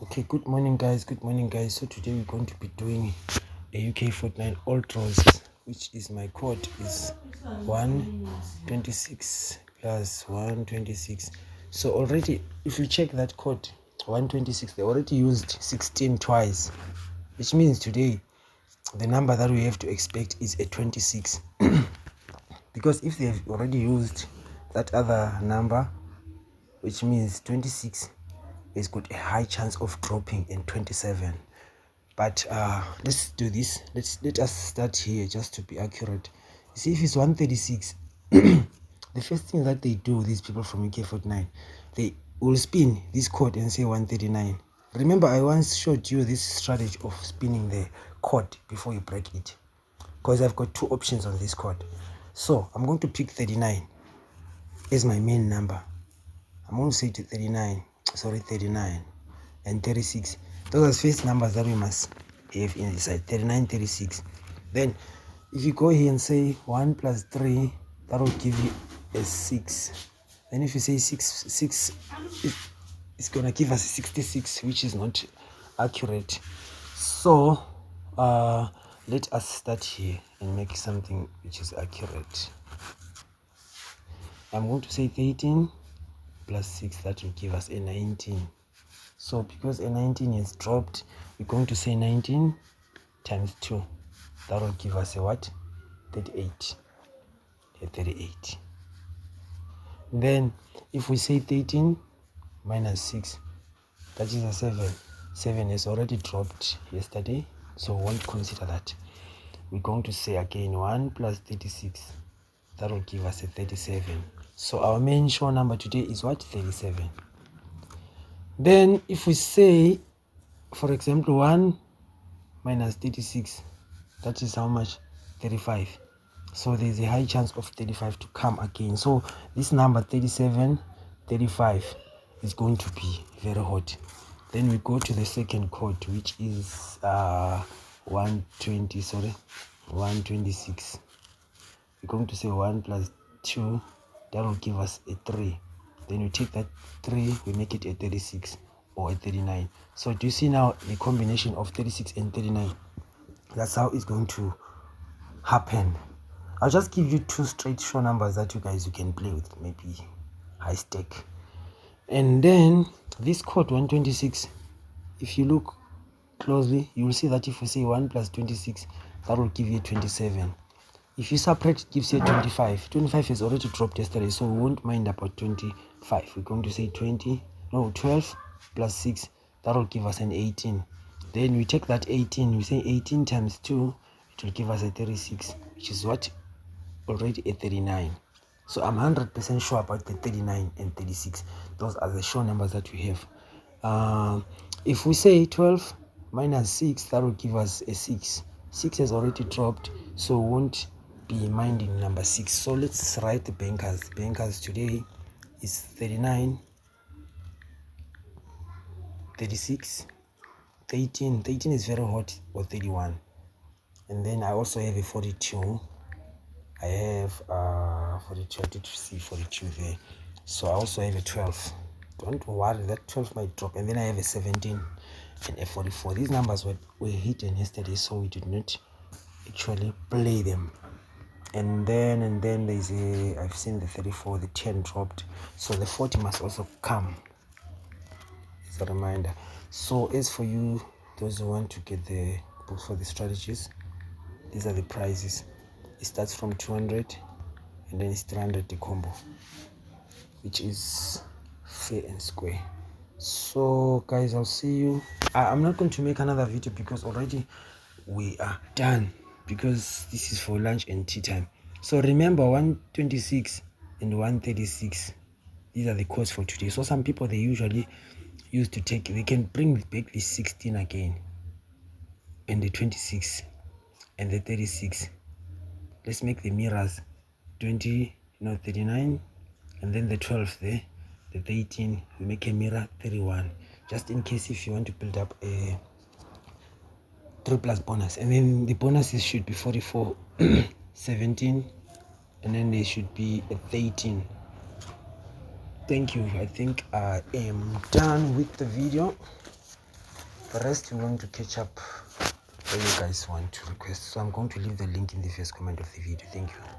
Okay, good morning guys. So today we're going to be doing a UK Fortnite all draws, which is my code is 126 plus 126. So already if you check that code 126, they already used 16 twice, which means today the number that we have to expect is a 26. Because if they have already used that other number, which means 26 has got a high chance of dropping in 27. But let's do this. Let us start here just to be accurate. You see, if it's 136, the first thing that they do, these people from UK49, they will spin this code and say 139. Remember, I once showed you this strategy of spinning the code before you break it, because I've got two options on this code. So I'm going to pick 39 as my main number. I'm going to say to 39 and 36. Those are the first numbers that we must have in this side, 39, 36. Then if you go here and say 1 plus 3, that will give you a 6. Then if you say 6, it's going to give us 66, which is not accurate. So let us start here and make something which is accurate. I'm going to say 13 plus 6, that will give us a 19. So because a 19 is dropped, we're going to say 19 times 2. That will give us a what? 38. A 38. Then if we say 13 minus 6, that is a 7. 7 is already dropped yesterday, so we won't consider that. We're going to say again 1 plus 36. That will give us a 37. So our main show number today is what? 37. Then if we say, for example, 1 minus 36, that is how much? 35. So there's a high chance of 35 to come again. So this number 37, 35 is going to be very hot. Then we go to the second code, which is 126. We're going to say 1 plus 2, that will give us a 3. Then we take that 3, we make it a 36 or a 39. So do you see now the combination of 36 and 39? That's how it's going to happen. I'll just give you two straight show numbers that you can play with, maybe high stake. And then this code 126, if you look closely, you will see that if we say 1 plus 26, that will give you 27. If you separate, it gives you 25. 25 has already dropped yesterday, so we won't mind about 25. We're going to say 12 plus 6, that will give us an 18. Then we take that 18, we say 18 times 2, it will give us a 36, which is what? Already a 39. So I'm 100% sure about the 39 and 36. Those are the show numbers that we have. If we say 12 minus 6, that will give us a 6. 6 has already dropped, so we won't be minding number 6. So let's write the bankers. Bankers today is 39, 36, 13. 13 is very hot, or 31. And then I also have a 42. I have 42. I did see 42 there. So I also have a 12. Don't worry, that 12 might drop. And then I have a 17 and a 44. These numbers were hidden yesterday, so we did not actually play them. And then there's I've seen the 34, the 10 dropped, so the 40 must also come as a reminder. So as for you, those who want to get the books for the strategies, these are the prices. It starts from 200 and then it's 300 the combo, which is fair and square. So guys, I'll see you. I'm not going to make another video because already we are done, because this is for lunch and tea time. So remember 126 and 136, these are the codes for today. So some people, they usually used to take, they can bring back the 16 again, and the 26 and the 36. Let's make the mirrors 39, and then the 12 there, the 13, we make a mirror 31, just in case if you want to build up a 3 plus bonus. And then the bonuses should be 44, 17, and then they should be a 13. Thank you. I think I am done with the video. The rest we're going to catch up where you guys want to request. So I'm going to leave the link in the first comment of the video. Thank you.